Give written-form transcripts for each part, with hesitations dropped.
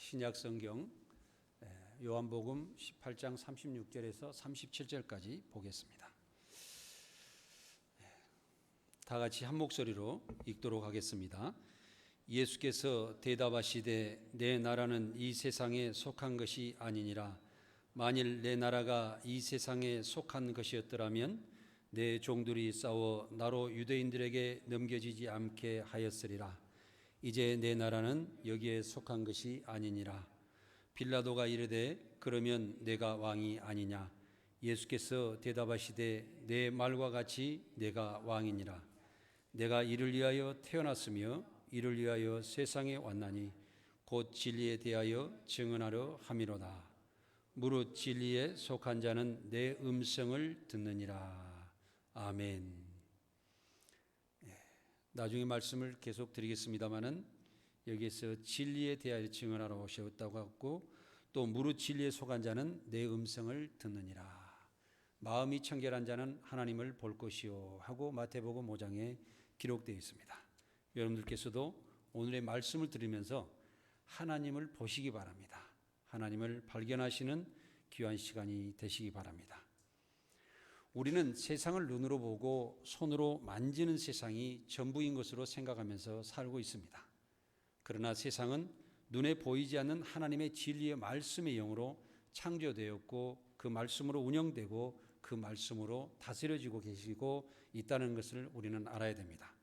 신약 성경 요한복음 18장 36절에서 37절까지 보겠습니다. 다 같이 한 목소리로 읽도록 하겠습니다. 예수께서 대답하시되 내 나라는 이 세상에 속한 것이 아니니라. 만일 내 나라가 이 세상에 속한 것이었더라면 내 종들이 싸워 나로 유대인들에게 넘겨지지 않게 하였으리라. 이제 내 나라는 여기에 속한 것이 아니니라. 빌라도가 이르되 그러면 내가 왕이 아니냐. 예수께서 대답하시되 내 말과 같이 내가 왕이니라. 내가 이를 위하여 태어났으며 이를 위하여 세상에 왔나니 곧 진리에 대하여 증언하려 함이로다. 무릇 진리에 속한 자는 내 음성을 듣느니라. 아멘. 나중에 말씀을 계속 드리겠습니다마는 여기에서 진리에 대하여 증언하러 오셨다고 하고 또 무릇 진리에 속한 자는 내 음성을 듣느니라. 마음이 청결한 자는 하나님을 볼 것이요 하고 마태복음 5장에 기록되어 있습니다. 여러분들께서도 오늘의 말씀을 들으면서 하나님을 보시기 바랍니다. 하나님을 발견하시는 귀한 시간이 되시기 바랍니다. 우리는 세상을 눈으로 보고 손으로 만지는 세상이 전부인 것으로 생각하면서 살고 있습니다. 그러나 세상은 눈에 보이지 않는 하나님의 진리의 말씀의 영으로 창조되었고 그 말씀으로 운영되고 그 말씀으로 다스려지고 계시고 있다는 것을 우리는 알아야 됩니다.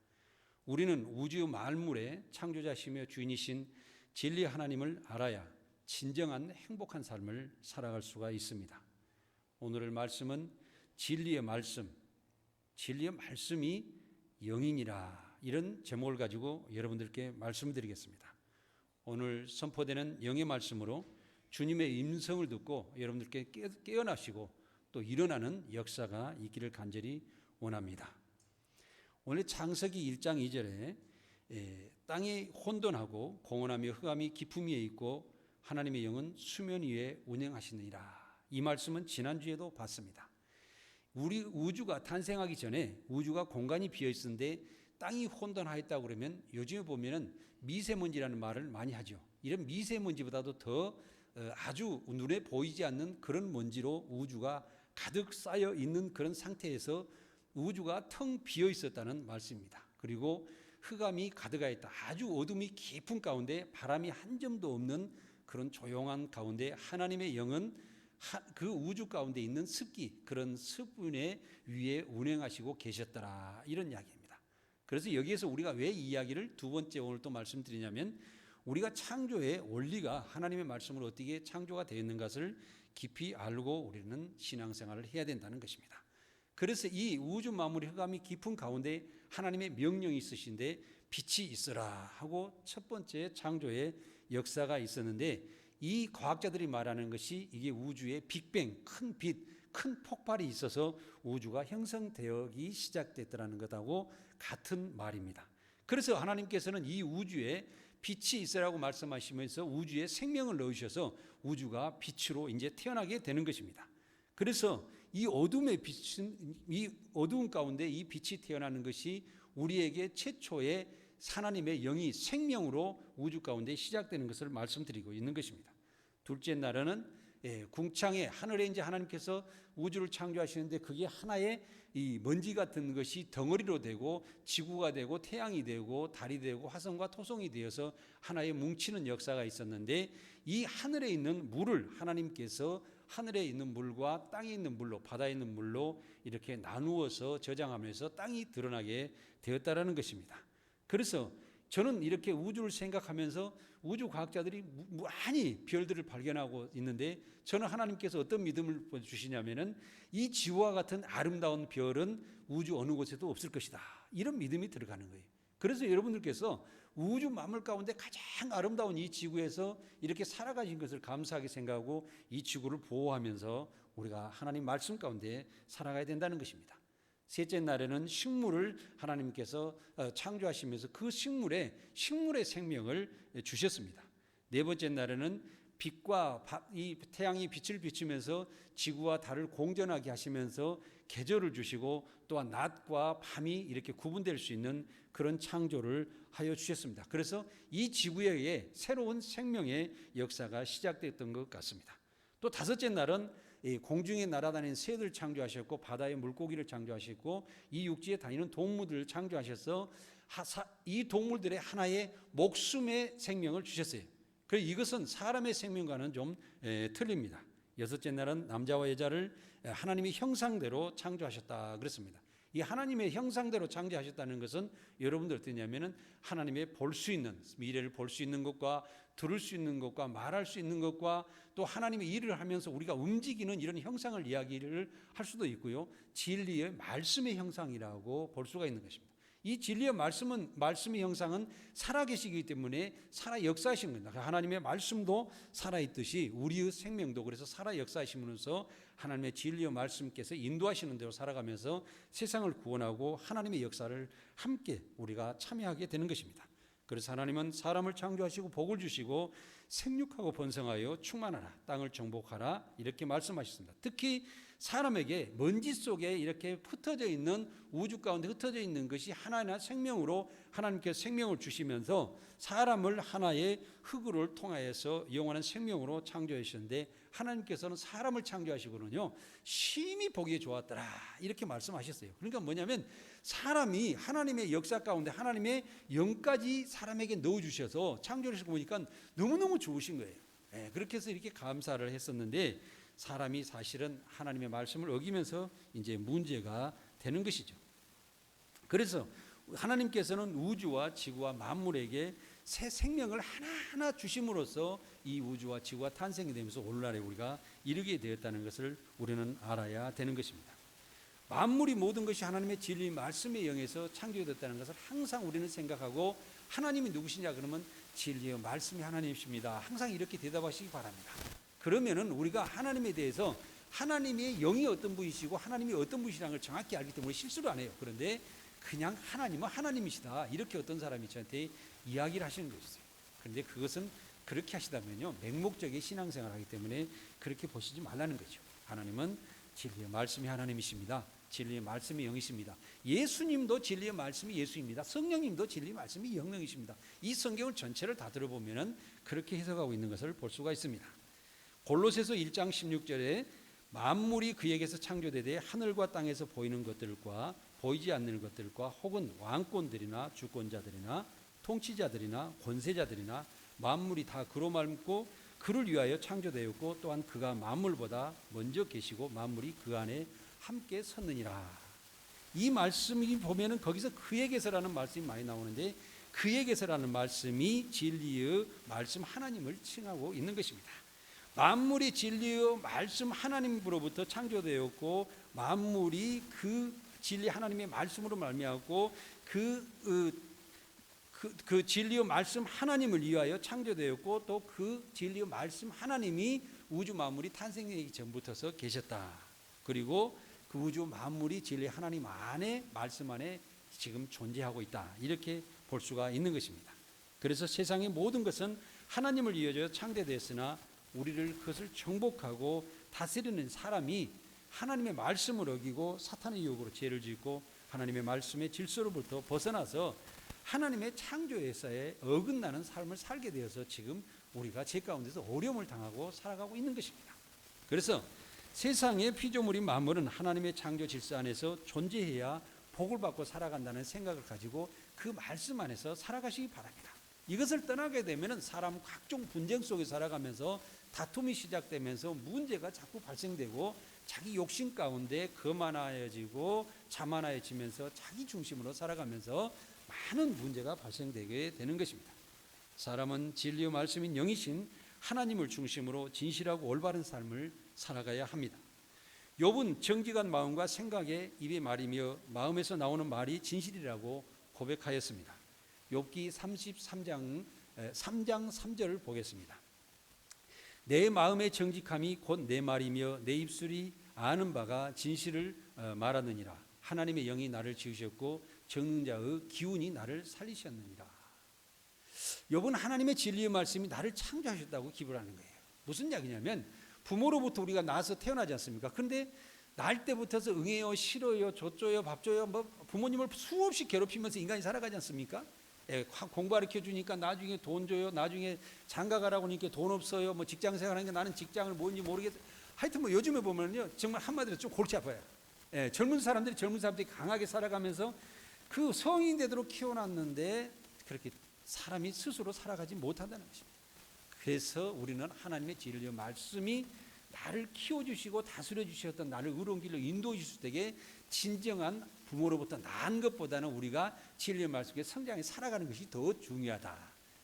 우리는 우주 만물의 창조자시며 주인이신 진리 하나님을 알아야 진정한 행복한 삶을 살아갈 수가 있습니다. 오늘의 말씀은 진리의 말씀이 영이니라, 이런 제목을 가지고 여러분들께 말씀드리겠습니다. 오늘 선포되는 영의 말씀으로 주님의 음성을 듣고 여러분들께 깨어나시고 또 일어나는 역사가 있기를 간절히 원합니다. 오늘 창세기 1장 2절에 땅이 혼돈하고 공허하며 흑암이 깊음 위에 있고 하나님의 영은 수면 위에 운행하시느니라. 이 말씀은 지난주에도 봤습니다. 우리 우주가 탄생하기 전에 우주가 공간이 비어 있었는데 땅이 혼돈하였다고 그러면 요즘에 보면은 미세먼지라는 말을 많이 하죠. 이런 미세먼지보다도 더 아주 눈에 보이지 않는 그런 먼지로 우주가 가득 쌓여 있는 그런 상태에서 우주가 텅 비어 있었다는 말씀입니다. 그리고 흑암이 가득하였다. 아주 어둠이 깊은 가운데 바람이 한 점도 없는 그런 조용한 가운데 하나님의 영은 그 우주 가운데 있는 습기, 그런 수분의 위에 운행하시고 계셨더라, 이런 이야기입니다. 그래서 여기에서 우리가 왜 이 이야기를 두 번째 오늘 또 말씀드리냐면 우리가 창조의 원리가 하나님의 말씀으로 어떻게 창조가 되었는 것을 깊이 알고 우리는 신앙생활을 해야 된다는 것입니다. 그래서 이 우주 만물의 흑암이 깊은 가운데 하나님의 명령이 있으신데 빛이 있어라 하고 첫 번째 창조의 역사가 있었는데 이 과학자들이 말하는 것이 이게 우주의 빅뱅, 큰 빛, 큰 폭발이 있어서 우주가 형성되기 시작됐다는 것하고 같은 말입니다. 그래서 하나님께서는 이 우주에 빛이 있으라고 말씀하시면서 우주에 생명을 넣으셔서 우주가 빛으로 이제 태어나게 되는 것입니다. 그래서 이 어둠의 빛은, 이 어두운 가운데 이 빛이 태어나는 것이 우리에게 최초의 하나님의 영이 생명으로 우주 가운데 시작되는 것을 말씀드리고 있는 것입니다. 둘째 날에는 궁창에 하늘에 이제 하나님께서 우주를 창조하시는데 그게 하나의 이 먼지 같은 것이 덩어리로 되고 지구가 되고 태양이 되고 달이 되고 화성과 토성이 되어서 하나의 뭉치는 역사가 있었는데 이 하늘에 있는 물을 하나님께서 하늘에 있는 물과 땅에 있는 물로, 바다에 있는 물로 이렇게 나누어서 저장하면서 땅이 드러나게 되었다라는 것입니다. 그래서 저는 이렇게 우주를 생각하면서 우주 과학자들이 많이 별들을 발견하고 있는데 저는 하나님께서 어떤 믿음을 주시냐면은 이 지구와 같은 아름다운 별은 우주 어느 곳에도 없을 것이다, 이런 믿음이 들어가는 거예요. 그래서 여러분들께서 우주 만물 가운데 가장 아름다운 이 지구에서 이렇게 살아가신 것을 감사하게 생각하고 이 지구를 보호하면서 우리가 하나님 말씀 가운데 살아가야 된다는 것입니다. 셋째 날에는 식물을 하나님께서 창조하시면서 그 식물의 생명을 주셨습니다. 네 번째 날에는 빛과 이 태양이 빛을 비추면서 지구와 달을 공전하게 하시면서 계절을 주시고 또한 낮과 밤이 이렇게 구분될 수 있는 그런 창조를 하여 주셨습니다. 그래서 이 지구에 새로운 생명의 역사가 시작됐던 것 같습니다. 또 다섯째 날은 공중에 날아다니는 새들 창조하셨고 바다의 물고기를 창조하셨고 이 육지에 다니는 동물들을 창조하셔서 이 동물들의 하나의 목숨의 생명을 주셨어요. 그래서 이것은 사람의 생명과는 좀 틀립니다. 여섯째 날은 남자와 여자를 하나님의 형상대로 창조하셨다 그랬습니다. 이 하나님의 형상대로 창조하셨다는 것은 여러분들 어떠냐면은 하나님의 볼 수 있는 미래를 볼 수 있는 것과 들을 수 있는 것과 말할 수 있는 것과 또 하나님의 일을 하면서 우리가 움직이는 이런 형상을 이야기를 할 수도 있고요. 진리의 말씀의 형상이라고 볼 수가 있는 것입니다. 이 진리의 말씀의 형상은 살아계시기 때문에 살아 역사하시는 겁니다. 하나님의 말씀도 살아있듯이 우리의 생명도 그래서 살아 역사하시면서 하나님의 진리의 말씀께서 인도하시는 대로 살아가면서 세상을 구원하고 하나님의 역사를 함께 우리가 참여하게 되는 것입니다. 그래서 하나님은 사람을 창조하시고 복을 주시고 생육하고 번성하여 충만하라 땅을 정복하라 이렇게 말씀하셨습니다. 특히 사람에게 먼지 속에 이렇게 흩어져 있는 우주 가운데 흩어져 있는 것이 하나하나 생명으로 하나님께서 생명을 주시면서 사람을 하나의 흙을 통하여서 영원한 생명으로 창조하셨는데 하나님께서는 사람을 창조하시고는요 심히 보기에 좋았더라 이렇게 말씀하셨어요. 그러니까 뭐냐면 사람이 하나님의 역사 가운데 하나님의 영까지 사람에게 넣어주셔서 창조를 보니까 너무너무 좋으신 거예요. 그렇게 해서 이렇게 감사를 했었는데 사람이 사실은 하나님의 말씀을 어기면서 이제 문제가 되는 것이죠. 그래서 하나님께서는 우주와 지구와 만물에게 새 생명을 하나하나 주심으로써 이 우주와 지구가 탄생이 되면서 오늘날에 우리가 이르게 되었다는 것을 우리는 알아야 되는 것입니다. 만물이 모든 것이 하나님의 진리 말씀에 영해서 창조되었다는 것을 항상 우리는 생각하고 하나님이 누구시냐 그러면 진리의 말씀이 하나님이십니다. 항상 이렇게 대답하시기 바랍니다. 그러면은 우리가 하나님에 대해서 하나님의 영이 어떤 분이시고 하나님이 어떤 분이시라는 걸 정확히 알기 때문에 실수를 안 해요. 그런데 그냥 하나님은 하나님이시다 이렇게 어떤 사람이 저한테 이야기를 하시는 것이죠. 그런데 그것은 그렇게 하시다면요 맹목적인 신앙생활을 하기 때문에 그렇게 보시지 말라는 거죠. 하나님은 진리의 말씀이 하나님이십니다. 진리의 말씀이 영이십니다. 예수님도 진리의 말씀이 예수입니다. 성령님도 진리의 말씀이 영령이십니다. 이 성경을 전체를 다 들어보면 그렇게 해석하고 있는 것을 볼 수가 있습니다. 골로새서 1장 16절에 만물이 그에게서 창조되되 하늘과 땅에서 보이는 것들과 보이지 않는 것들과 혹은 왕권들이나 주권자들이나 통치자들이나 권세자들이나 만물이 다 그로 말고 그를 위하여 창조되었고 또한 그가 만물보다 먼저 계시고 만물이 그 안에 함께 섰느니라. 이 말씀이 보면은 거기서 그에게서라는 말씀이 많이 나오는데 그에게서라는 말씀이 진리의 말씀 하나님을 칭하고 있는 것입니다. 만물이 진리의 말씀 하나님으로부터 창조되었고 만물이 그 진리 하나님의 말씀으로 말미암고 그 진리의 말씀 하나님을 위하여 창조되었고 또 그 진리의 말씀 하나님이 우주 만물이 탄생되기 전부터서 계셨다. 그리고 그 우주 만물이 진리 하나님 안에 말씀 안에 지금 존재하고 있다. 이렇게 볼 수가 있는 것입니다. 그래서 세상의 모든 것은 하나님을 위하여 창조되었으나 우리를 그것을 정복하고 다스리는 사람이 하나님의 말씀을 어기고 사탄의 유혹으로 죄를 짓고 하나님의 말씀의 질서로부터 벗어나서 하나님의 창조에서의 어긋나는 삶을 살게 되어서 지금 우리가 죄 가운데서 어려움을 당하고 살아가고 있는 것입니다. 그래서 세상의 피조물인 만물은 하나님의 창조 질서 안에서 존재해야 복을 받고 살아간다는 생각을 가지고 그 말씀 안에서 살아가시기 바랍니다. 이것을 떠나게 되면 사람 각종 분쟁 속에 살아가면서 다툼이 시작되면서 문제가 자꾸 발생되고 자기 욕심 가운데 거만해지고 자만해지면서 자기 중심으로 살아가면서 많은 문제가 발생되게 되는 것입니다. 사람은 진리의 말씀인 영이신 하나님을 중심으로 진실하고 올바른 삶을 살아가야 합니다. 욥은 정직한 마음과 생각에 입의 말이며 마음에서 나오는 말이 진실이라고 고백하였습니다. 욥기 33장 3장 3절을 보겠습니다. 내 마음의 정직함이 곧 내 말이며 내 입술이 아는 바가 진실을 말하느니라. 하나님의 영이 나를 지으셨고 정능자의 기운이 나를 살리셨느니라. 욥은 하나님의 진리의 말씀이 나를 창조하셨다고 기부하는 거예요. 무슨 이야기냐면 부모로부터 우리가 나서 태어나지 않습니까? 그런데 날 때부터서 응해요, 싫어요, 줬줘요, 밥 줘요, 뭐 부모님을 수없이 괴롭히면서 인간이 살아가지 않습니까? 예, 공부 가르쳐 주니까 나중에 돈 줘요, 나중에 장가 가라고 하니까 돈 없어요, 뭐 직장 생활하니까 나는 직장을 뭔지 모르겠어. 하여튼 뭐 요즘에 보면요 정말 한마디로 좀 골치 아파요. 예, 젊은 사람들이 강하게 살아가면서 그 성인 되도록 키워놨는데 그렇게 사람이 스스로 살아가지 못한다는 것입니다. 그래서 우리는 하나님의 진리의 말씀이 나를 키워주시고 다스려 주셨던 나를 의로운 길로 인도해 주실 때에 진정한 부모로부터 나은 것보다는 우리가 진리의 말씀에 성장해 살아가는 것이 더 중요하다.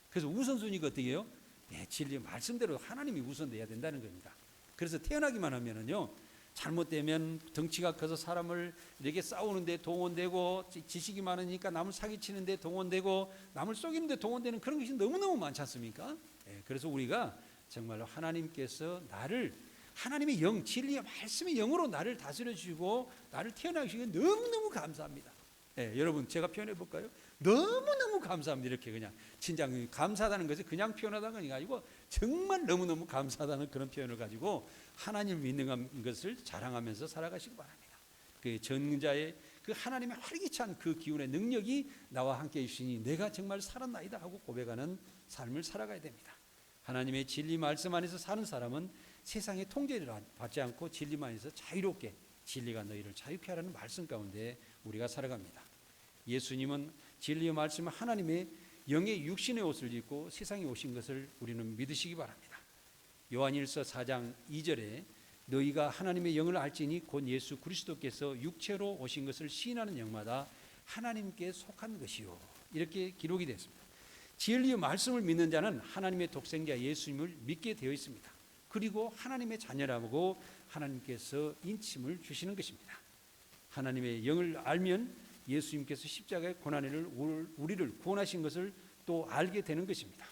그래서 우선순위가 어떻게 해요? 네, 진리의 말씀대로 하나님이 우선돼야 된다는 겁니다. 그래서 태어나기만 하면은요 잘못되면 덩치가 커서 사람을 이렇게 싸우는데 동원되고 지식이 많으니까 남을 사기치는데 동원되고 남을 속이는데 동원되는 그런 것이 너무너무 많지 않습니까? 네, 그래서 우리가 정말로 하나님께서 나를 하나님의 영, 진리의 말씀의 영으로 나를 다스려 주시고 나를 태어나게 주시고 너무너무 감사합니다. 네, 여러분 제가 표현해 볼까요? 너무너무 감사합니다. 이렇게 그냥 진짜 감사하다는 것이 그냥 표현하다는 것이 아니고 정말 너무너무 감사하다는 그런 표현을 가지고 하나님을 믿는 것을 자랑하면서 살아가시기 바랍니다. 그 전자의 그 하나님의 활기찬 그 기운의 능력이 나와 함께 있으니 내가 정말 살았나이다 하고 고백하는 삶을 살아가야 됩니다. 하나님의 진리 말씀 안에서 사는 사람은 세상의 통제를 받지 않고 진리만 안에서 자유롭게 진리가 너희를 자유케 하라는 말씀 가운데 우리가 살아갑니다. 예수님은 진리의 말씀은 하나님의 영의 육신의 옷을 입고 세상에 오신 것을 우리는 믿으시기 바랍니다. 요한일서 4장 2절에 너희가 하나님의 영을 알지니 곧 예수 그리스도께서 육체로 오신 것을 시인하는 영마다 하나님께 속한 것이요 이렇게 기록이 됐습니다. 진리의 말씀을 믿는 자는 하나님의 독생자 예수님을 믿게 되어 있습니다. 그리고 하나님의 자녀라고 하나님께서 인침을 주시는 것입니다. 하나님의 영을 알면 예수님께서 십자가의 고난을 우리를 구원하신 것을 또 알게 되는 것입니다.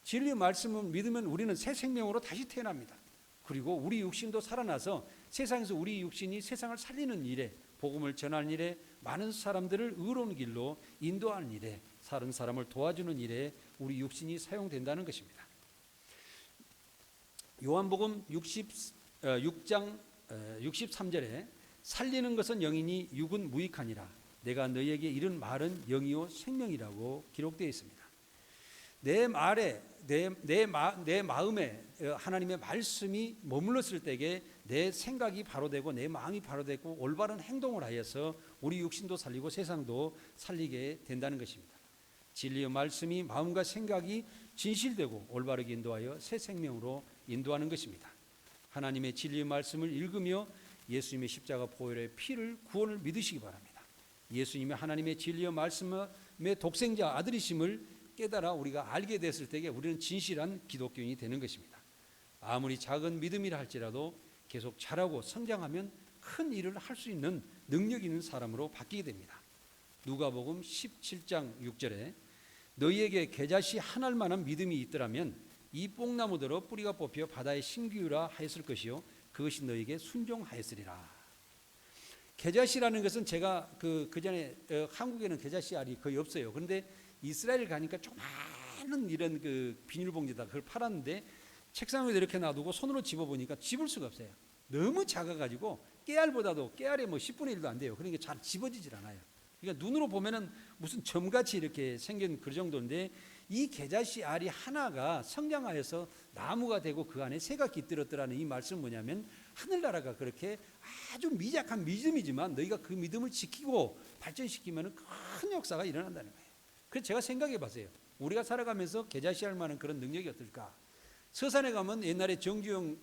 진리의 말씀을 믿으면 우리는 새 생명으로 다시 태어납니다. 그리고 우리 육신도 살아나서 세상에서 우리 육신이 세상을 살리는 일에 복음을 전하는 일에 많은 사람들을 의로운 길로 인도하는 일에 다른 사람을 도와주는 일에 우리 육신이 사용된다는 것입니다. 요한복음 6장 63절에 살리는 것은 영이니 육은 무익하니라 내가 너희에게 이른 말은 영이요 생명이라고 기록되어 있습니다. 내 마음에 하나님의 말씀이 머물렀을 때에 내 생각이 바로 되고 내 마음이 바로 되고 올바른 행동을 하여서 우리 육신도 살리고 세상도 살리게 된다는 것입니다. 진리의 말씀이 마음과 생각이 진실되고 올바르게 인도하여 새 생명으로 인도하는 것입니다. 하나님의 진리의 말씀을 읽으며 예수님의 십자가 보혈의 피를 구원을 믿으시기 바랍니다. 예수님의 하나님의 진리의 말씀의 독생자 아들이심을 깨달아 우리가 알게 됐을 때에 우리는 진실한 기독교인이 되는 것입니다. 아무리 작은 믿음이라 할지라도 계속 자라고 성장하면 큰 일을 할 수 있는 능력 있는 사람으로 바뀌게 됩니다. 누가복음 17장 6절에 너희에게 겨자씨 한 알만한 믿음이 있더라면 이 뽕나무대로 뿌리가 뽑혀 바다에 심기우라 하였을 것이요 그것이 너희에게 순종하였으리라. 겨자씨라는 것은 제가 그 전에 한국에는 겨자씨 알이 거의 없어요. 그런데 이스라엘 가니까 조그마한 이런 그 비닐봉지에다 그걸 팔았는데 책상 위에 이렇게 놔두고 손으로 집어보니까 집을 수가 없어요. 너무 작아가지고 깨알보다도 깨알의 뭐 10분의 1도 안 돼요. 그러니까 잘 집어지질 않아요. 그러니까 눈으로 보면은 무슨 점같이 이렇게 생긴 그 정도인데 이 겨자씨 알이 하나가 성장하여서 나무가 되고 그 안에 새가 깃들었더라는 이 말씀은 뭐냐면 하늘나라가 그렇게 아주 미약한 믿음이지만 너희가 그 믿음을 지키고 발전시키면 큰 역사가 일어난다는 거예요. 그래서 제가 생각해 봤어요. 우리가 살아가면서 겨자씨 알만한 그런 능력이 어떨까? 서산에 가면 옛날에 정주영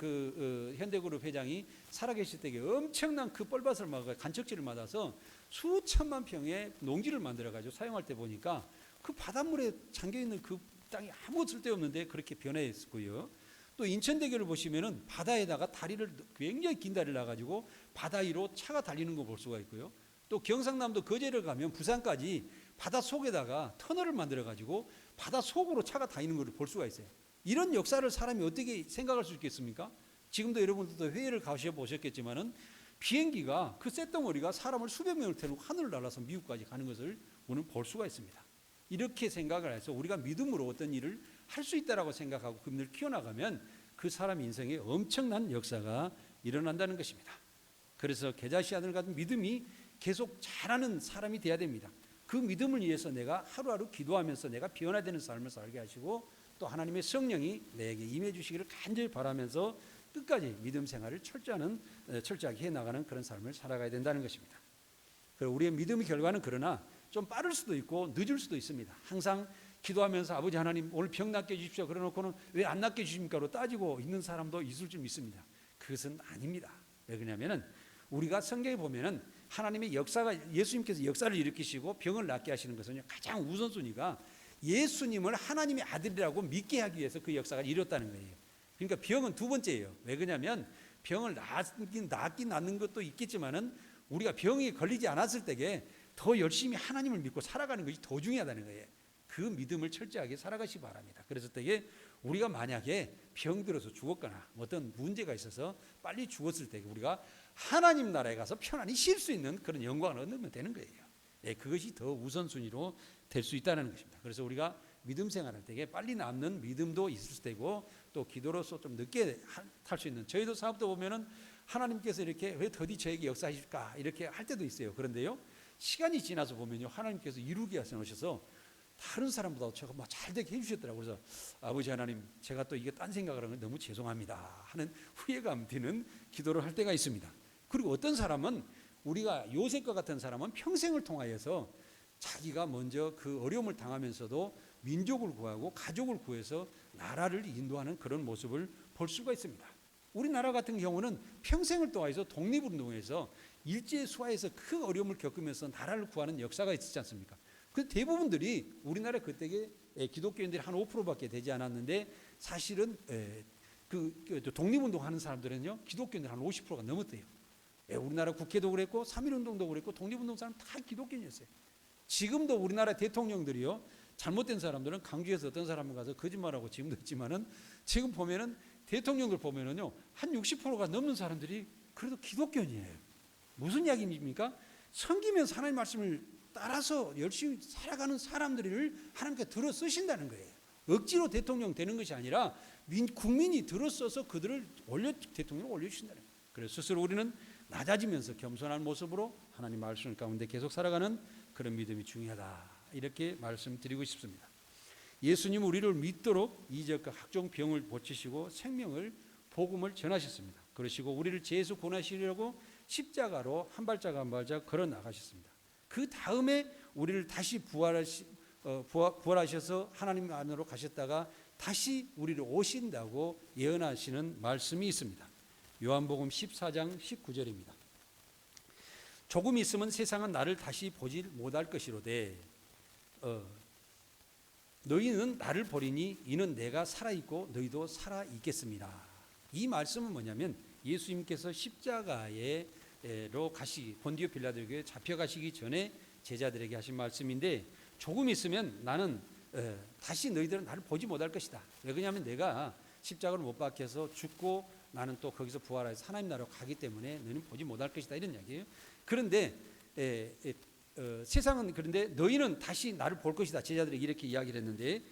현대그룹 회장이 살아계실 때에 엄청난 그 뻘밭을 막아 간척지를 맞아서 수천만 평의 농지를 만들어가지고 사용할 때 보니까 그 바닷물에 잠겨있는 그 땅이 아무 쓸데없는데 그렇게 변해있고요. 또 인천대교를 보시면은 바다에다가 다리를 굉장히 긴 다리를 놔가지고 바다 위로 차가 달리는 거 볼 수가 있고요. 또 경상남도 거제를 가면 부산까지 바다 속에다가 터널을 만들어가지고 바다 속으로 차가 다니는 걸 볼 수가 있어요. 이런 역사를 사람이 어떻게 생각할 수 있겠습니까? 지금도 여러분들도 회의를 가셔보셨겠지만은 비행기가 그 쇳덩어리가 사람을 수백 명을 태우고 하늘을 날아서 미국까지 가는 것을 오늘 볼 수가 있습니다. 이렇게 생각을 해서 우리가 믿음으로 어떤 일을 할 수 있다라고 생각하고 그분을 키워나가면 그 사람 인생에 엄청난 역사가 일어난다는 것입니다. 그래서 게다시 아들 같은 믿음이 계속 자라는 사람이 돼야 됩니다. 그 믿음을 위해서 내가 하루하루 기도하면서 내가 변화되는 삶을 살게 하시고 또 하나님의 성령이 내게 임해 주시기를 간절히 바라면서 끝까지 믿음 생활을 철저하게 해나가는 그런 삶을 살아가야 된다는 것입니다. 그리고 우리의 믿음의 결과는 그러나 좀 빠를 수도 있고 늦을 수도 있습니다. 항상 기도하면서 아버지 하나님 오늘 병 낫게 해주십시오 그러놓고는 왜 안 낫게 해주십니까로 따지고 있는 사람도 있을 줄 믿습니다. 그것은 아닙니다. 왜 그러냐면은 우리가 성경에 보면은 하나님의 역사가 예수님께서 역사를 일으키시고 병을 낫게 하시는 것은요 가장 우선순위가 예수님을 하나님의 아들이라고 믿게 하기 위해서 그 역사가 이뤘다는 거예요. 그러니까 병은 두 번째예요. 왜 그러냐면 병을 낫긴 낫는 것도 있겠지만은 우리가 병이 걸리지 않았을 때에 더 열심히 하나님을 믿고 살아가는 것이 더 중요하다는 거예요. 그 믿음을 철저하게 살아가시기 바랍니다. 그래서 때에 우리가 만약에 병들어서 죽었거나 어떤 문제가 있어서 빨리 죽었을 때 우리가 하나님 나라에 가서 편안히 쉴 수 있는 그런 영광을 얻으면 되는 거예요. 네, 그것이 더 우선순위로 될 수 있다는 것입니다. 그래서 우리가 믿음 생활할 때 빨리 남는 믿음도 있을 때고 또 기도로서 좀 늦게 탈 수 있는 저희도 사업도 보면은 하나님께서 이렇게 왜 더디 저에게 역사하실까 이렇게 할 때도 있어요. 그런데요 시간이 지나서 보면요 하나님께서 이루게 하셔서 다른 사람보다 제가 잘 되게 해주셨더라고요. 그래서 아버지 하나님 제가 또 이게 딴 생각을 하는 건 너무 죄송합니다 하는 후회감 드는 기도를 할 때가 있습니다. 그리고 어떤 사람은 우리가 요셉과 같은 사람은 평생을 통하여서 자기가 먼저 그 어려움을 당하면서도 민족을 구하고 가족을 구해서 나라를 인도하는 그런 모습을 볼 수가 있습니다. 우리나라 같은 경우는 평생을 통해서 독립운동에서 일제수하에서 그 어려움을 겪으면서 나라를 구하는 역사가 있었지 않습니까? 그 대부분들이 우리나라 그때에 기독교인들이 한 5%밖에 되지 않았는데 사실은 그 독립운동하는 사람들은요 기독교인들 한 50%가 넘었대요. 우리나라 국회도 그랬고 3.1운동도 그랬고 독립운동 사람 다 기독교인이었어요. 지금도 우리나라 대통령들이요 잘못된 사람들은 강주에서 어떤 사람을 가서 거짓말하고 지금도 있지만은 지금 보면은 대통령들 보면은요 한 60%가 넘는 사람들이 그래도 기독교인이에요. 무슨 이야기입니까? 섬기면서 하나님 말씀을 따라서 열심히 살아가는 사람들을 하나님께 들어 쓰신다는 거예요. 억지로 대통령 되는 것이 아니라 국민이 들어 써서 그들을 대통령을 올려주신다는 거예요. 그래서 스스로 우리는 낮아지면서 겸손한 모습으로 하나님 말씀 가운데 계속 살아가는 그런 믿음이 중요하다 이렇게 말씀드리고 싶습니다. 예수님 우리를 믿도록 이적과 각종 병을 고치시고 생명을 복음을 전하셨습니다. 그러시고 우리를 죄에서 구원하시려고 십자가로 한 발짝 한 발짝 걸어 나가셨습니다. 그 다음에 우리를 다시 부활하셔서 하나님 안으로 가셨다가 다시 우리를 오신다고 예언하시는 말씀이 있습니다. 요한복음 14장 19절입니다. 조금 있으면 세상은 나를 다시 보지 못할 것이로되 너희는 나를 보리니 이는 내가 살아있고 너희도 살아있겠습니다. 이 말씀은 뭐냐면 예수님께서 십자가로 본디오 빌라도에게 잡혀가시기 전에 제자들에게 하신 말씀인데 조금 있으면 나는 다시 너희들은 나를 보지 못할 것이다. 왜 그러냐면 내가 십자가를 못 박혀서 죽고 나는 또 거기서 부활해서 하나님 나라로 가기 때문에 너희는 보지 못할 것이다 이런 이야기예요. 그런데 세상은 그런데 너희는 다시 나를 볼 것이다. 제자들이 이렇게 이야기를 했는데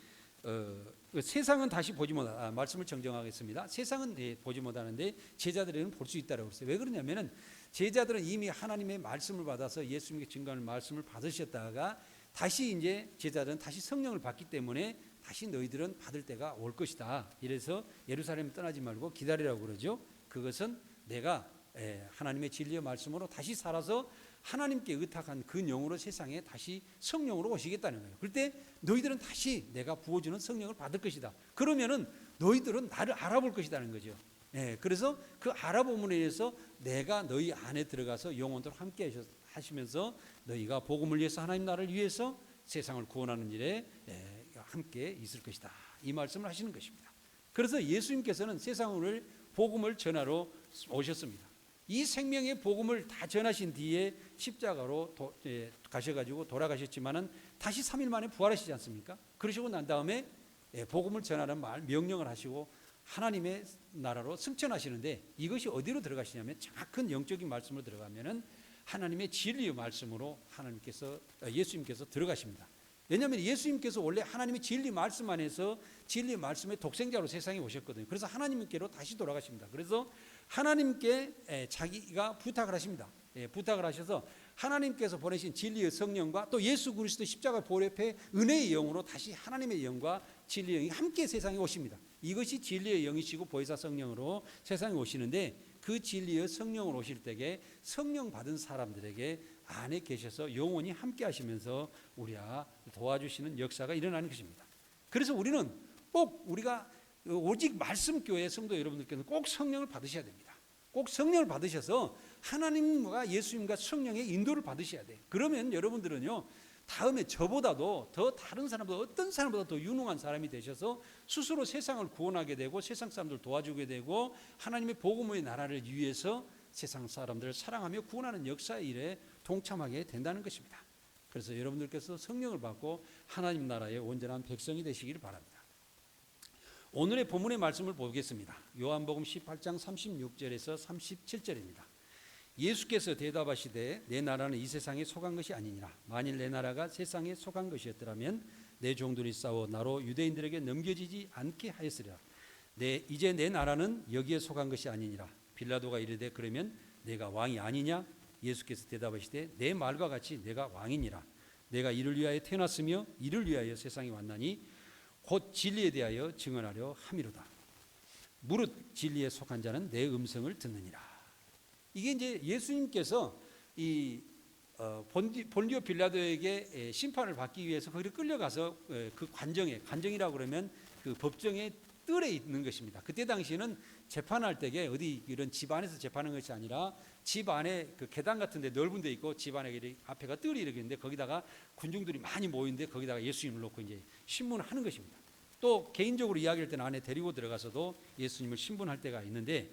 세상은 다시 보지 못하다. 말씀을 정정하겠습니다. 세상은 보지 못하는데 제자들은 볼 수 있다라고 했어요. 왜 그러냐면은 제자들은 이미 하나님의 말씀을 받아서 예수님께 증거하는 말씀을 받으셨다가 다시 이제 제자들은 다시 성령을 받기 때문에 다시 너희들은 받을 때가 올 것이다. 이래서 예루살렘 떠나지 말고 기다리라고 그러죠. 그것은 내가 하나님의 진리의 말씀으로 다시 살아서 하나님께 의탁한 그 영으로 세상에 다시 성령으로 오시겠다는 거예요. 그럴 때 너희들은 다시 내가 부어주는 성령을 받을 것이다. 그러면은 너희들은 나를 알아볼 것이라는 거죠. 그래서 그 알아봄으로 인해서 내가 너희 안에 들어가서 영원토록 함께 하시면서 너희가 복음을 위해서 하나님 나라를 위해서 세상을 구원하는 일에 함께 있을 것이다. 이 말씀을 하시는 것입니다. 그래서 예수님께서는 세상을 복음을 전하러 오셨습니다. 이 생명의 복음을 다 전하신 뒤에 십자가로 가셔가지고 돌아가셨지만은 다시 3일 만에 부활하시지 않습니까? 그러시고 난 다음에 복음을 전하는 명령을 하시고 하나님의 나라로 승천하시는데 이것이 어디로 들어가시냐면 정확한 영적인 말씀으로 들어가면은 하나님의 진리의 말씀으로 예수님께서 들어가십니다. 왜냐하면 예수님께서 원래 하나님의 진리 말씀 안에서 진리 말씀의 독생자로 세상에 오셨거든요. 그래서 하나님께로 다시 돌아가십니다. 그래서 하나님께 자기가 부탁을 하십니다. 부탁을 하셔서 하나님께서 보내신 진리의 성령과 또 예수 그리스도 십자가 보혈의 은혜의 영으로 다시 하나님의 영과 진리의 영이 함께 세상에 오십니다. 이것이 진리의 영이시고 보혜사 성령으로 세상에 오시는데, 그 진리의 성령으로 오실 때에 성령 받은 사람들에게 안에 계셔서 영원히 함께 하시면서 우리가 도와주시는 역사가 일어나는 것입니다. 그래서 우리는 꼭 우리가 오직 말씀교회 성도 여러분들께서는 꼭 성령을 받으셔야 됩니다. 꼭 성령을 받으셔서 하나님과 예수님과 성령의 인도를 받으셔야 돼요. 그러면 여러분들은요, 다음에 저보다도 더 다른 사람보다 어떤 사람보다 더 유능한 사람이 되셔서 스스로 세상을 구원하게 되고 세상 사람들을 도와주게 되고 하나님의 복음의 나라를 위해서 세상 사람들을 사랑하며 구원하는 역사의 일에 동참하게 된다는 것입니다. 그래서 여러분들께서 성령을 받고 하나님 나라의 온전한 백성이 되시기를 바랍니다. 오늘의 본문의 말씀을 보겠습니다. 요한복음 18장 36절에서 37절입니다. 예수께서 대답하시되 내 나라는 이 세상에 속한 것이 아니니라. 만일 내 나라가 세상에 속한 것이었더라면 내 종들이 싸워 나로 유대인들에게 넘겨지지 않게 하였으리라. 이제 내 나라는 여기에 속한 것이 아니니라. 빌라도가 이르되 그러면 내가 왕이 아니냐? 예수께서 대답하시되 내 말과 같이 내가 왕이니라. 내가 이를 위하여 태어났으며 이를 위하여 세상에 왔나니 곧 진리에 대하여 증언하려 함이로다. 무릇 진리에 속한 자는 내 음성을 듣느니라. 이게 이제 예수님께서 이 본디오 빌라도에게 심판을 받기 위해서 거기를 끌려가서 그 관정이라고 그러면 그 법정의 뜰에 있는 것입니다. 그때 당시에는 재판할 때에 어디 이런 집 안에서 재판하는 것이 아니라 집 안에 그 계단 같은 데 넓은 데 있고 집 안에 앞에가 뜰이 이렇게 있는데 거기다가 군중들이 많이 모이는데 거기다가 예수님을 놓고 이제 신문을 하는 것입니다. 또 개인적으로 이야기할 때는 안에 데리고 들어가서도 예수님을 신문할 때가 있는데,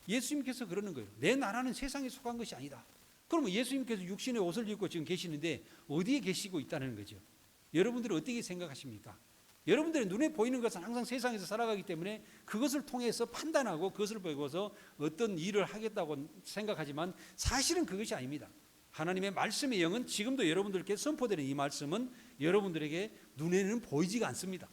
예수님께서 그러는 거예요. 내 나라는 세상에 속한 것이 아니다. 그러면 예수님께서 육신의 옷을 입고 지금 계시는데 어디에 계시고 있다는 거죠. 여러분들은 어떻게 생각하십니까? 여러분들의 눈에 보이는 것은 항상 세상에서 살아가기 때문에 그것을 통해서 판단하고 그것을 보고서 어떤 일을 하겠다고 생각하지만 사실은 그것이 아닙니다. 하나님의 말씀의 영은 지금도 여러분들께 선포되는 이 말씀은 여러분들에게 눈에는 보이지가 않습니다.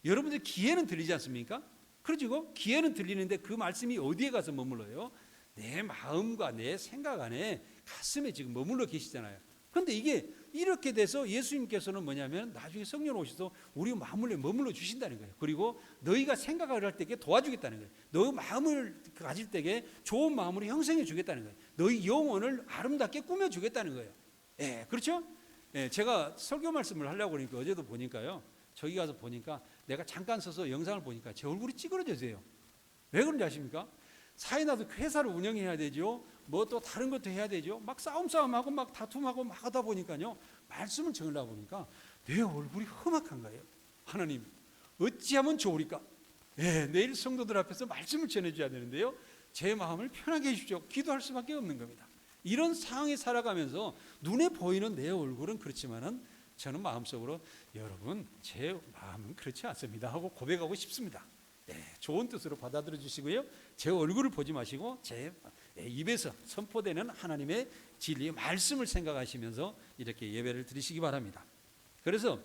여러분들 귀에는 들리지 않습니까? 그렇죠? 귀에는 들리는데 그 말씀이 어디에 가서 머물러요? 내 마음과 내 생각 안에, 가슴에 지금 머물러 계시잖아요. 그런데 이게 이렇게 돼서 예수님께서는 뭐냐면 나중에 성령 오셔서 우리 마음을 머물러 주신다는 거예요. 그리고 너희가 생각을 할 때에 도와주겠다는 거예요. 너희 마음을 가질 때에 좋은 마음으로 형성해 주겠다는 거예요. 너희 영혼을 아름답게 꾸며 주겠다는 거예요. 그렇죠? 제가 설교 말씀을 하려고 하니까 어제도 보니까요, 저기 가서 보니까 내가 잠깐 서서 영상을 보니까 제 얼굴이 찌그러져서요. 왜 그런지 아십니까? 사이나도 회사를 운영해야 되죠. 뭐 또 다른 것도 해야 되죠. 막 싸움하고 막 다툼하고 막 하다 보니까요, 말씀을 전하려고 보니까 내 얼굴이 험악한 거예요. 하나님, 어찌하면 좋으리까? 내일 성도들 앞에서 말씀을 전해줘야 되는데요, 제 마음을 편하게 해주십시오. 기도할 수밖에 없는 겁니다. 이런 상황에 살아가면서 눈에 보이는 내 얼굴은 그렇지만은 저는 마음속으로 여러분 제 마음은 그렇지 않습니다 하고 고백하고 싶습니다. 좋은 뜻으로 받아들여 주시고요, 제 얼굴을 보지 마시고 제 입에서 선포되는 하나님의 진리의 말씀을 생각하시면서 이렇게 예배를 드리시기 바랍니다. 그래서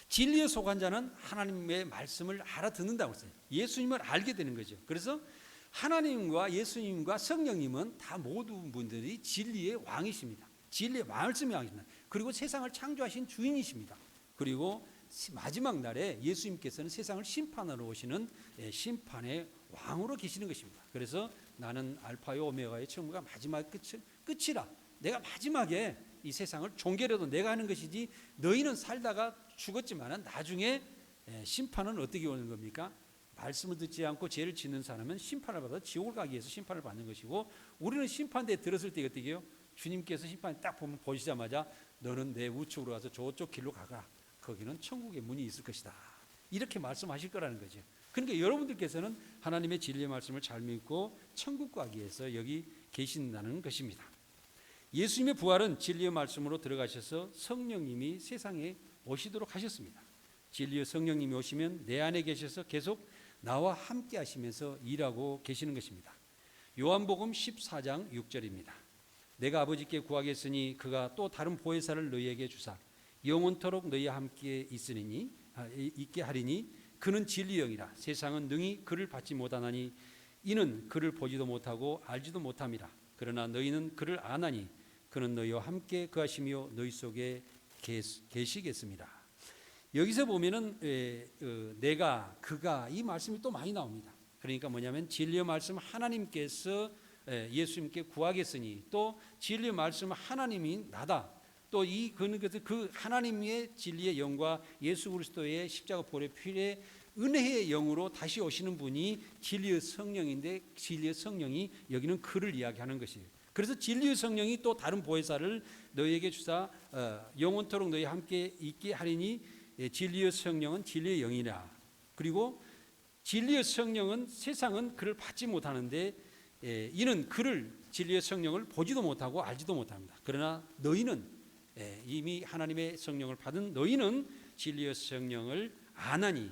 진리에 속한 자는 하나님의 말씀을 알아듣는다고 했어요. 예수님을 알게 되는 거죠. 그래서 하나님과 예수님과 성령님은 다 모든 분들이 진리의 왕이십니다. 진리의 말씀의 왕이십니다. 그리고 세상을 창조하신 주인이십니다. 그리고 마지막 날에 예수님께서는 세상을 심판하러 오시는 심판의 왕으로 계시는 것입니다. 그래서 나는 알파요 오메가의 처음과 마지막 끝이라. 내가 마지막에 이 세상을 종결해도 내가 하는 것이지, 너희는 살다가 죽었지만 나중에 심판은 어떻게 오는 겁니까? 말씀을 듣지 않고 죄를 짓는 사람은 심판을 받아 지옥을 가기 위해서 심판을 받는 것이고, 우리는 심판대에 들었을 때 어떻게 해요? 주님께서 심판에 딱 보시자마자 너는 내 우측으로 가서 저쪽 길로 가라. 거기는 천국의 문이 있을 것이다. 이렇게 말씀하실 거라는 거죠. 그러니까 여러분들께서는 하나님의 진리의 말씀을 잘 믿고 천국 가기 위해서 여기 계신다는 것입니다. 예수님의 부활은 진리의 말씀으로 들어가셔서 성령님이 세상에 오시도록 하셨습니다. 진리의 성령님이 오시면 내 안에 계셔서 계속 나와 함께 하시면서 일하고 계시는 것입니다. 요한복음 14장 6절입니다. 내가 아버지께 구하겠으니 그가 또 다른 보혜사를 너희에게 주사 영원토록 너희와 함께 있게 하리니 그는 진리의 영이라. 세상은 능히 그를 받지 못하나니 이는 그를 보지도 못하고 알지도 못함이라. 그러나 너희는 그를 아나니 그는 너희와 함께 거하시며 너희 속에 계시겠습니다. 여기서 보면은 내가 그가 이 말씀이 또 많이 나옵니다. 그러니까 뭐냐면 진리의 말씀 하나님께서 예수님께 구하겠으니 또 진리의 말씀 하나님이 나다. 또 그 하나님의 진리의 영과 예수 그리스도의 십자가 보혈의 피의 은혜의 영으로 다시 오시는 분이 진리의 성령인데 진리의 성령이 여기는 그를 이야기하는 것이에요. 그래서 진리의 성령이 또 다른 보혜사를 너희에게 주사 영원토록 너희 함께 있게 하리니 진리의 성령은 진리의 영이라. 그리고 진리의 성령은 세상은 그를 받지 못하는데 이는 그를 진리의 성령을 보지도 못하고 알지도 못합니다. 그러나 너희는 이미 하나님의 성령을 받은 너희는 진리의 성령을 아나니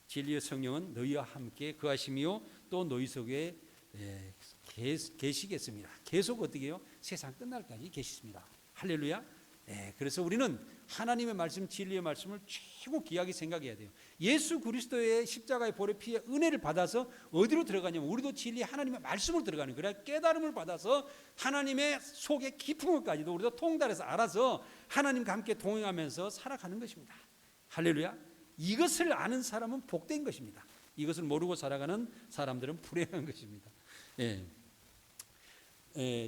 진리의 성령은 너희와 함께 거하시며 또 너희 속에 계시겠습니다. 계속 어떻게 해요? 세상 끝날까지 계시습니다. 할렐루야. 그래서 우리는 하나님의 말씀, 진리의 말씀을 최고 귀하게 생각해야 돼요. 예수 그리스도의 십자가의 보혈의 피의 은혜를 받아서 어디로 들어가냐면 우리도 진리 하나님의 말씀으로 들어가는 거예요. 그래야 깨달음을 받아서 하나님의 속의 깊은 것까지도 우리도 통달해서 알아서 하나님과 함께 동행하면서 살아가는 것입니다. 할렐루야. 이것을 아는 사람은 복된 것입니다. 이것을 모르고 살아가는 사람들은 불행한 것입니다.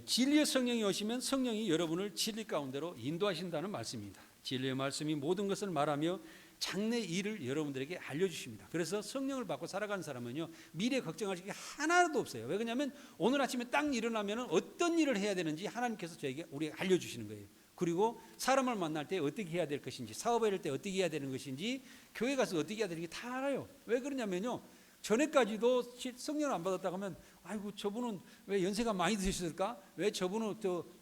진리의 성령이 오시면 성령이 여러분을 진리 가운데로 인도하신다는 말씀입니다. 진리의 말씀이 모든 것을 말하며 장래 일을 여러분들에게 알려주십니다. 그래서 성령을 받고 살아가는 사람은요 미래 걱정하실 게 하나도 없어요. 왜 그러냐면 오늘 아침에 딱 일어나면 어떤 일을 해야 되는지 하나님께서 저에게 우리에게 알려주시는 거예요. 그리고 사람을 만날 때 어떻게 해야 될 것인지, 사업을 할 때 어떻게 해야 되는 것인지, 교회 가서 어떻게 해야 되는 게 다 알아요. 왜 그러냐면요 전에까지도 성령을 안 받았다고 하면 아이고 저분은 왜 연세가 많이 드셨을까? 왜 저분은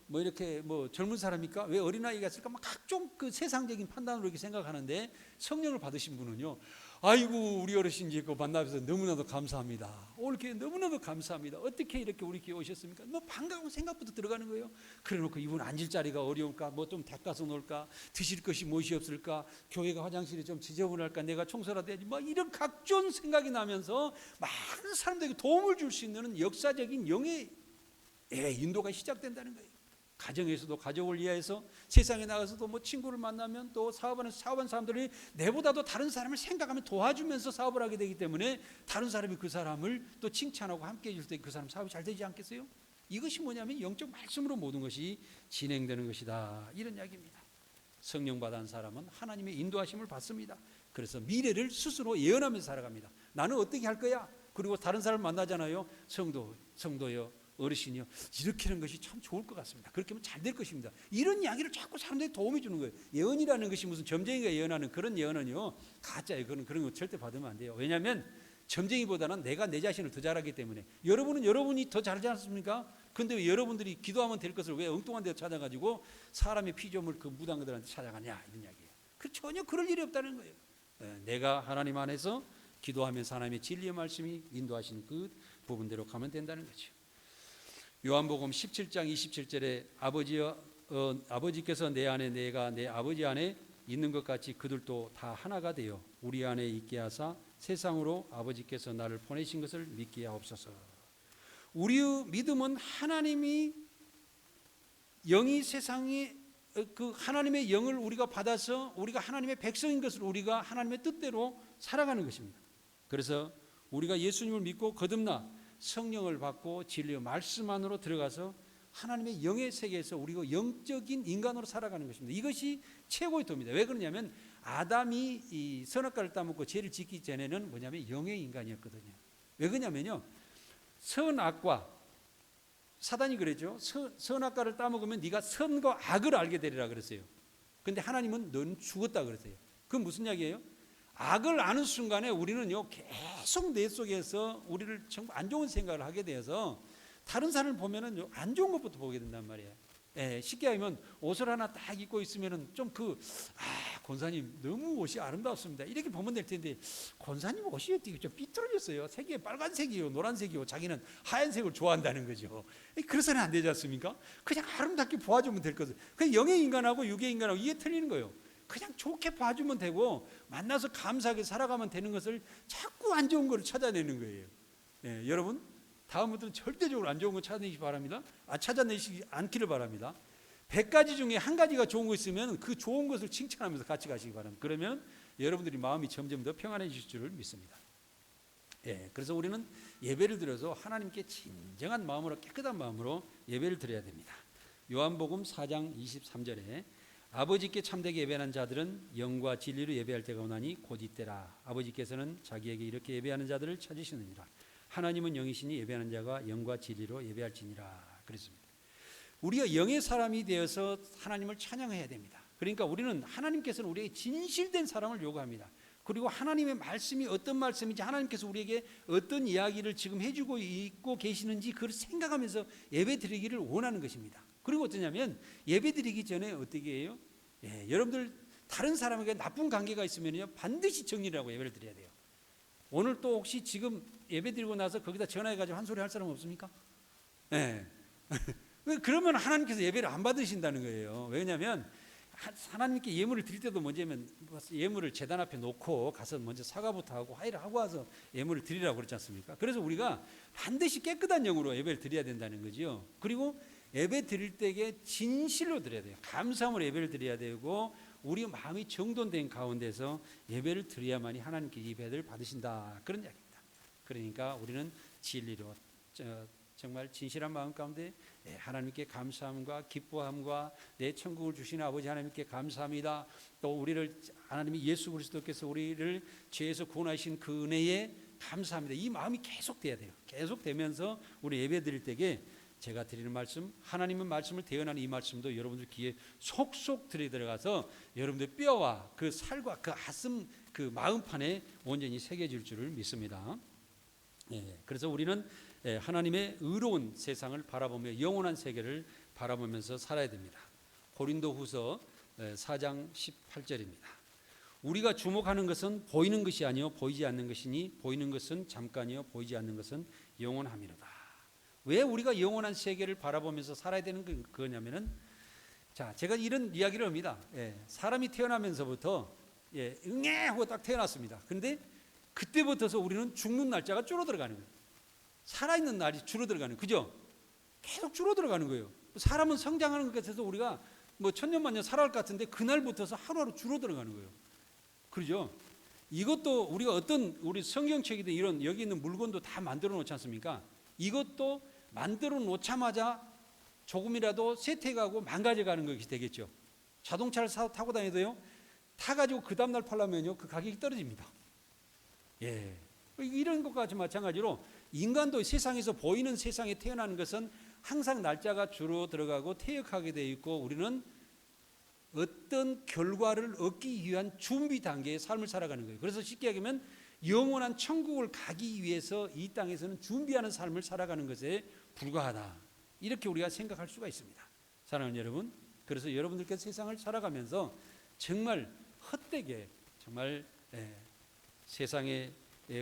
뭐 이렇게 뭐 젊은 사람입니까? 왜 어린아이가 있을까? 막 각종 그 세상적인 판단으로 이렇게 생각하는데 성령을 받으신 분은요 아이고 우리 어르신 이제 만나서 너무나도 감사합니다. 올 교회 너무나도 감사합니다. 어떻게 이렇게 우리 교회 오셨습니까? 뭐 반가운 생각부터 들어가는 거예요. 그래놓고 이분 앉을 자리가 어려울까? 뭐 좀 닦아서 놓을까? 드실 것이 무엇이 없을까? 교회가 화장실이 좀 지저분할까? 내가 청소라도 해야지. 뭐 이런 각종 생각이 나면서 많은 사람들에게 도움을 줄 수 있는 역사적인 영의 인도가 시작된다는 거예요. 가정에서도 가족을 위해서 세상에 나가서도 뭐 친구를 만나면 또 사업하는 사람들이 내보다도 다른 사람을 생각하면 도와주면서 사업을 하게 되기 때문에 다른 사람이 그 사람을 또 칭찬하고 함께 해줄 때 그 사람 사업이 잘 되지 않겠어요? 이것이 뭐냐면 영적 말씀으로 모든 것이 진행되는 것이다 이런 이야기입니다. 성령 받은 사람은 하나님의 인도하심을 받습니다. 그래서 미래를 스스로 예언하면서 살아갑니다. 나는 어떻게 할 거야? 그리고 다른 사람을 만나잖아요. 성도요 어르신이요 이렇게 하는 것이 참 좋을 것 같습니다. 그렇게 하면 잘 될 것입니다. 이런 이야기를 자꾸 사람들이 도움이 주는 거예요. 예언이라는 것이 무슨 점쟁이가 예언하는 그런 예언은요 가짜예요. 그런 거 절대 받으면 안 돼요. 왜냐하면 점쟁이보다는 내가 내 자신을 더 잘하기 때문에. 여러분은 여러분이 더 잘하지 않습니까? 근데 왜 여러분들이 기도하면 될 것을 왜 엉뚱한 데 찾아가지고 사람의 피조물 그 무당들한테 찾아가냐 이런 이야기예요. 전혀 그럴 일이 없다는 거예요. 내가 하나님 안에서 기도하면서 하나님의 진리의 말씀이 인도하시는 그 부분대로 가면 된다는 거죠. 요한복음 17장 27절에 아버지께서 내 안에 내가 내 아버지 안에 있는 것 같이 그들도 다 하나가 되어 우리 안에 있게 하사 세상으로 아버지께서 나를 보내신 것을 믿게 하옵소서. 우리의 믿음은 하나님이 영이 세상에 그 하나님의 영을 우리가 받아서 우리가 하나님의 백성인 것을 우리가 하나님의 뜻대로 살아가는 것입니다. 그래서 우리가 예수님을 믿고 거듭나 성령을 받고 진리의 말씀 안으로 들어가서 하나님의 영의 세계에서 우리가 영적인 인간으로 살아가는 것입니다. 이것이 최고의 도입니다. 왜 그러냐면 아담이 이 선악과를 따먹고 죄를 짓기 전에는 뭐냐면 영의 인간이었거든요. 왜 그러냐면요 선악과 사단이 그랬죠. 선악과를 따먹으면 네가 선과 악을 알게 되리라 그랬어요. 근데 하나님은 너는 죽었다 그랬어요. 그건 무슨 이야기예요? 악을 아는 순간에 우리는요 계속 내 속에서 우리를 정말 안 좋은 생각을 하게 되어서 다른 사람을 보면은 안 좋은 것부터 보게 된단 말이에요. 쉽게 하면 옷을 하나 딱 입고 있으면은 좀 권사님 너무 옷이 아름답습니다. 이렇게 보면 될 텐데 권사님 옷이 좀 삐뚤어졌어요. 색이 빨간색이요, 노란색이요. 자기는 하얀색을 좋아한다는 거죠. 그래서는 안 되지 않습니까? 그냥 아름답게 보아주면 될 거죠. 그냥 영의 인간하고 육의 인간하고 이게 틀리는 거예요. 그냥 좋게 봐주면 되고 만나서 감사하게 살아가면 되는 것을 자꾸 안 좋은 걸 찾아내는 거예요. 여러분 다음부터는 절대적으로 안 좋은 거 찾아내시기 바랍니다. 찾아내시지 않기를 바랍니다. 100가지 중에 한 가지가 좋은 거 있으면 그 좋은 것을 칭찬하면서 같이 가시기 바랍니다. 그러면 여러분들이 마음이 점점 더 평안해질 줄을 믿습니다. 예, 그래서 우리는 예배를 드려서 하나님께 진정한 마음으로, 깨끗한 마음으로 예배를 드려야 됩니다. 요한복음 4장 23절에 아버지께 참되게 예배하는 자들은 영과 진리로 예배할 때가 오나니 곧 이때라. 아버지께서는 자기에게 이렇게 예배하는 자들을 찾으시느니라. 하나님은 영이시니 예배하는 자가 영과 진리로 예배할지니라. 그랬습니다. 우리가 영의 사람이 되어서 하나님을 찬양해야 됩니다. 그러니까 우리는, 하나님께서는 우리에게 진실된 사람을 요구합니다. 그리고 하나님의 말씀이 어떤 말씀인지, 하나님께서 우리에게 어떤 이야기를 지금 해주고 있고 계시는지 그걸 생각하면서 예배 드리기를 원하는 것입니다. 그리고 어떠냐면 예배 드리기 전에 어떻게 해요? 예, 여러분들 다른 사람에게 나쁜 관계가 있으면요 반드시 정리를 하고 예배를 드려야 돼요. 오늘 또 혹시 지금 예배 드리고 나서 거기다 전화해가지고 한 소리 할 사람 없습니까? 예. 그러면 하나님께서 예배를 안 받으신다는 거예요. 왜냐하면 하나님께 예물을 드릴 때도 먼저면 예물을 제단 앞에 놓고 가서 먼저 사과부터 하고 화해를 하고 와서 예물을 드리라고 그렇지 않습니까? 그래서 우리가 반드시 깨끗한 영으로 예배를 드려야 된다는 거죠. 그리고 예배 드릴 때에 진실로 드려야 돼요. 감사함으로 예배를 드려야 되고, 우리 마음이 정돈된 가운데서 예배를 드려야만이 하나님께 예배를 받으신다, 그런 이야기입니다. 그러니까 우리는 진리로 정말 진실한 마음 가운데 하나님께 감사함과 기뻐함과 내 천국을 주신 아버지 하나님께 감사합니다. 또 우리를 하나님이 예수 그리스도께서 우리를 죄에서 구원하신 그 은혜에 감사합니다. 이 마음이 계속돼야 돼요. 계속되면서 우리 예배 드릴 때에 제가 드리는 말씀, 하나님의 말씀을 대언하는 이 말씀도 여러분들 귀에 속속 들어가서 여러분들 뼈와 그 살과 그 가슴, 그 마음판에 온전히 새겨질 줄을 믿습니다. 그래서 우리는 하나님의 의로운 세상을 바라보며 영원한 세계를 바라보면서 살아야 됩니다. 고린도후서 4장 18절입니다. 우리가 주목하는 것은 보이는 것이 아니요 보이지 않는 것이니 보이는 것은 잠깐이요 보이지 않는 것은 영원함이로다. 왜 우리가 영원한 세계를 바라보면서 살아야 되는 거냐면은, 자, 제가 이런 이야기를 합니다. 사람이 태어나면서부터 응애 하고 딱 태어났습니다. 그런데 그때부터서 우리는 죽는 날짜가 줄어들어가는 거예요. 살아있는 날이 줄어들어가는, 그죠? 계속 줄어들어가는 거예요. 사람은 성장하는 것 같아서 우리가 뭐 천년만년 살아갈 것 같은데 그날부터서 하루하루 줄어들어가는 거예요. 그죠? 이것도 우리가 어떤 우리 성경책이든 이런 여기 있는 물건도 다 만들어 놓지 않습니까? 이것도 만들어 놓자마자 조금이라도 쇠퇴가고 망가져가는 것이 되겠죠. 자동차를 타고 다니도요, 타가지고 그 다음날 팔려면요 그 가격이 떨어집니다. 이런 것과 마찬가지로 인간도 세상에서 보이는 세상에 태어나는 것은 항상 날짜가 줄어들어가고 퇴역하게 되어 있고, 우리는 어떤 결과를 얻기 위한 준비 단계의 삶을 살아가는 거예요. 그래서 쉽게 얘기하면 영원한 천국을 가기 위해서 이 땅에서는 준비하는 삶을 살아가는 것에 불과하다, 이렇게 우리가 생각할 수가 있습니다. 사랑하는 여러분, 그래서 여러분들께서 세상을 살아가면서 정말 헛되게 정말 세상의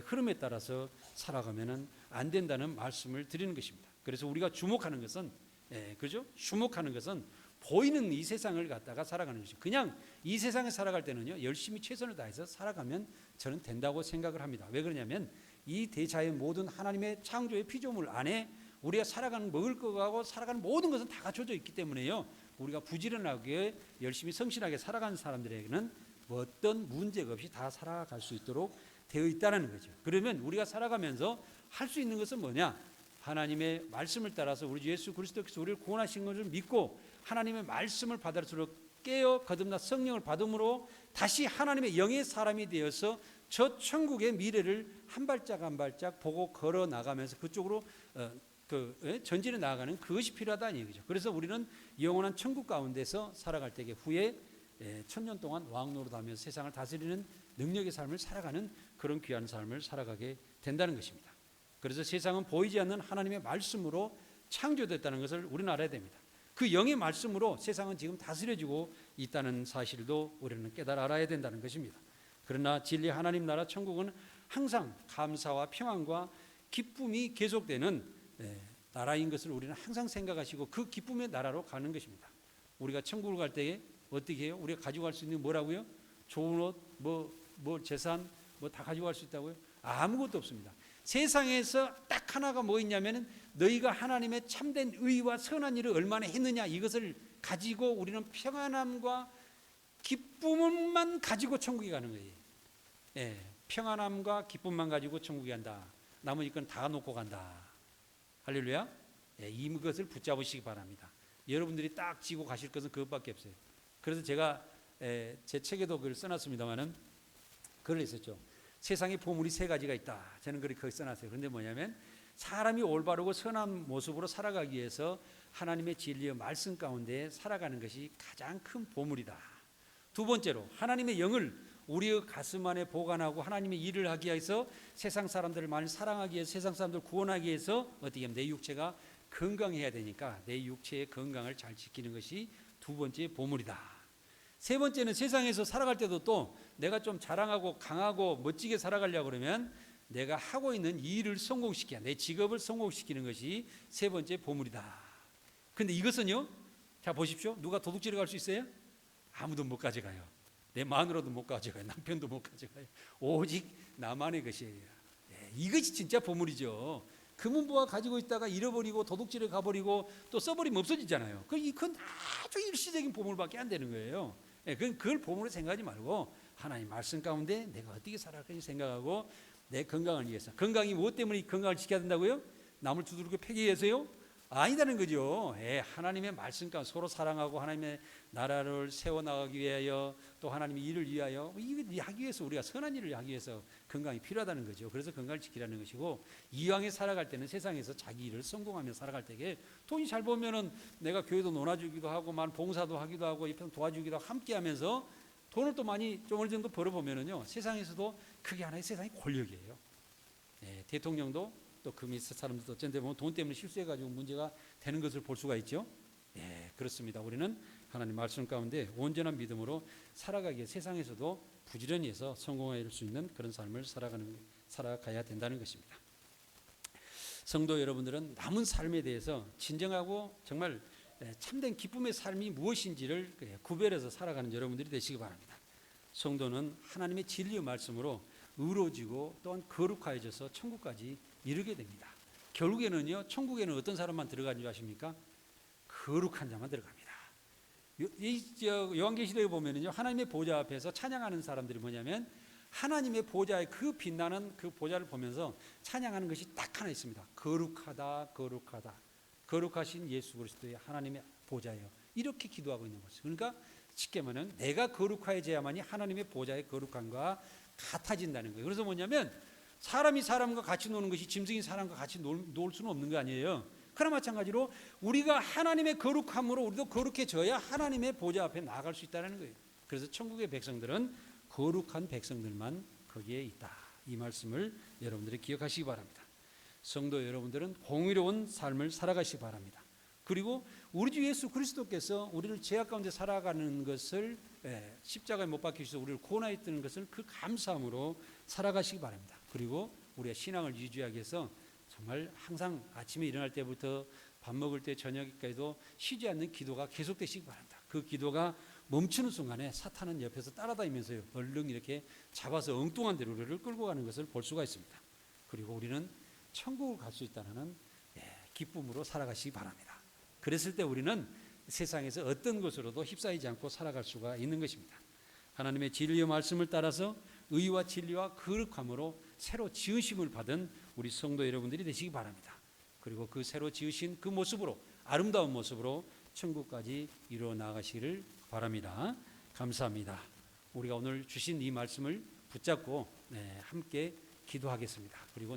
흐름에 따라서 살아가면 안 된다는 말씀을 드리는 것입니다. 그래서 우리가 주목하는 것은 그죠? 주목하는 것은 보이는 이 세상을 갖다가 살아가는 것이죠. 그냥 이 세상에 살아갈 때는요 열심히 최선을 다해서 살아가면 저는 된다고 생각을 합니다. 왜 그러냐면 이 대자연 모든 하나님의 창조의 피조물 안에 우리가 살아가는, 먹을 거하고 살아가는 모든 것은 다 갖춰져 있기 때문에요, 우리가 부지런하게 열심히 성실하게 살아가는 사람들에게는 어떤 문제가 없이 다 살아갈 수 있도록 되어 있다는 거죠. 그러면 우리가 살아가면서 할 수 있는 것은 뭐냐? 하나님의 말씀을 따라서 우리 예수 그리스도께서 우리를 구원하신 것을 믿고 하나님의 말씀을 받을수록 깨어 거듭나 성령을 받음으로 다시 하나님의 영의 사람이 되어서 저 천국의 미래를 한 발짝 한 발짝 보고 걸어 나가면서 그쪽으로 전진해 나아가는 그것이 필요하다는 얘기죠. 그래서 우리는 영원한 천국 가운데서 살아갈 때에 후에 천년 동안 왕노릇하면서 세상을 다스리는 능력의 삶을 살아가는 그런 귀한 삶을 살아가게 된다는 것입니다. 그래서 세상은 보이지 않는 하나님의 말씀으로 창조됐다는 것을 우리는 알아야 됩니다. 그 영의 말씀으로 세상은 지금 다스려지고 있다는 사실도 우리는 깨달아 알아야 된다는 것입니다. 그러나 진리 하나님 나라 천국은 항상 감사와 평안과 기쁨이 계속되는 나라인 것을 우리는 항상 생각하시고 그 기쁨의 나라로 가는 것입니다. 우리가 천국을 갈 때에 어떻게 해요? 우리가 가지고 갈 수 있는 뭐라고요? 좋은 옷, 뭐 재산, 뭐 다 가지고 갈 수 있다고요? 아무것도 없습니다. 세상에서 딱 하나가 뭐 있냐면은 너희가 하나님의 참된 의와 선한 일을 얼마나 했느냐, 이것을 가지고 우리는 평안함과 기쁨만 가지고 천국에 가는 거예요. 예, 평안함과 기쁨만 가지고 천국에 간다. 나머지 건 다 놓고 간다. 할렐루야. 예, 이것을 붙잡으시기 바랍니다. 여러분들이 딱 지고 가실 것은 그것밖에 없어요. 그래서 제가 제 책에도 그걸 써놨습니다만은 글을 했었죠. 세상에 보물이 세 가지가 있다. 저는 그렇게 거기 써놨어요. 그런데 뭐냐면 사람이 올바르고 선한 모습으로 살아가기 위해서 하나님의 진리의 말씀 가운데 살아가는 것이 가장 큰 보물이다. 두 번째로 하나님의 영을 우리의 가슴 안에 보관하고 하나님의 일을 하기 위해서 세상 사람들을 많이 사랑하기 위해서 세상 사람들을 구원하기 위해서 어떻게 하면 내 육체가 건강해야 되니까 내 육체의 건강을 잘 지키는 것이 두 번째 보물이다. 세 번째는 세상에서 살아갈 때도 또 내가 좀 자랑하고 강하고 멋지게 살아가려고 그러면 내가 하고 있는 일을 성공시켜야, 내 직업을 성공시키는 것이 세 번째 보물이다. 그런데 이것은요, 자 보십시오. 누가 도둑질을 갈 수 있어요? 아무도 못 가져가요. 내 마누라도 못 가져가요. 남편도 못 가져가요. 오직 나만의 것이에요. 네, 이것이 진짜 보물이죠. 금은보화 가지고 있다가 잃어버리고 도둑질에 가버리고 또 써버리면 없어지잖아요. 그건 아주 일시적인 보물밖에 안 되는 거예요. 그걸 보물로 생각하지 말고 하나님 말씀 가운데 내가 어떻게 살아갈지 생각하고 내 건강을 위해서. 건강이 무엇 때문에 건강을 지켜야 된다고요? 남을 두드리고 패기 위해서요? 아니다는 거죠. 하나님의 말씀 가운데 서로 사랑하고 하나님의 나라를 세워나가기 위하여 또 하나님의 일을 위하여 이걸 하기 위해서 우리가 선한 일을 하기 위해서 건강이 필요하다는 거죠. 그래서 건강을 지키라는 것이고, 이왕에 살아갈 때는 세상에서 자기 일을 성공하며 살아갈 때에 돈이 잘 벌면은 내가 교회도 논아주기도 하고 많은 봉사도 하기도 하고 옆에서 도와주기도 하고 함께하면서 돈을 또 많이 좀 어느 정도 벌어보면은요, 세상에서도 그게 하나의 세상의 권력이에요. 대통령도 또 그 밑에 사람들도 어쩐데 보면 돈 때문에 실수해가지고 문제가 되는 것을 볼 수가 있죠. 그렇습니다. 우리는 하나님 말씀 가운데 온전한 믿음으로 살아가기 위해 세상에서도 부지런히 해서 성공할 수 있는 그런 삶을 살아가야 된다는 것입니다. 성도 여러분들은 남은 삶에 대해서 진정하고 정말 참된 기쁨의 삶이 무엇인지를 구별해서 살아가는 여러분들이 되시기 바랍니다. 성도는 하나님의 진리의 말씀으로 의로워지고 또한 거룩하여져서 천국까지 이르게 됩니다. 결국에는요, 천국에는 어떤 사람만 들어가는 줄 아십니까? 거룩한 자만 들어갑니다. 요한계시록에 보면은요, 하나님의 보좌 앞에서 찬양하는 사람들이 뭐냐면 하나님의 보좌의 그 빛나는 그 보좌를 보면서 찬양하는 것이 딱 하나 있습니다. 거룩하다, 거룩하다. 거룩하신 예수 그리스도의 하나님의 보좌예요. 이렇게 기도하고 있는 것이죠. 그러니까 쉽게 말하면 내가 거룩해져야만이 하나님의 보좌의 거룩함과 같아진다는 거예요. 그래서 뭐냐면 사람이 사람과 같이 노는 것이 짐승이 사람과 같이 놀 수는 없는 거 아니에요. 그러나 마찬가지로 우리가 하나님의 거룩함으로 우리도 거룩해져야 하나님의 보좌 앞에 나아갈 수 있다는 거예요. 그래서 천국의 백성들은 거룩한 백성들만 거기에 있다. 이 말씀을 여러분들이 기억하시기 바랍니다. 성도 여러분들은 공의로운 삶을 살아가시기 바랍니다. 그리고 우리 주 예수 그리스도께서 우리를 죄악 가운데 살아가는 것을 십자가에 못 박히셔서 우리를 구원하였다는 것을 그 감사함으로 살아가시기 바랍니다. 그리고 우리가 신앙을 유지하기 위해서 정말 항상 아침에 일어날 때부터 밥 먹을 때 저녁까지도 쉬지 않는 기도가 계속되시기 바랍니다. 그 기도가 멈추는 순간에 사탄은 옆에서 따라다니면서요, 얼른 이렇게 잡아서 엉뚱한 데로 우리를 끌고 가는 것을 볼 수가 있습니다. 그리고 우리는 천국을 갈 수 있다는 기쁨으로 살아가시기 바랍니다. 그랬을 때 우리는 세상에서 어떤 것으로도 휩싸이지 않고 살아갈 수가 있는 것입니다. 하나님의 진리의 말씀을 따라서 의와 진리와 거룩함으로 새로 지으심을 받은 우리 성도 여러분들이 되시기 바랍니다. 그리고 그 새로 지으신 그 모습으로, 아름다운 모습으로 천국까지 이루어 나가시기를 바랍니다. 감사합니다. 우리가 오늘 주신 이 말씀을 붙잡고 함께 기도하겠습니다. 그리고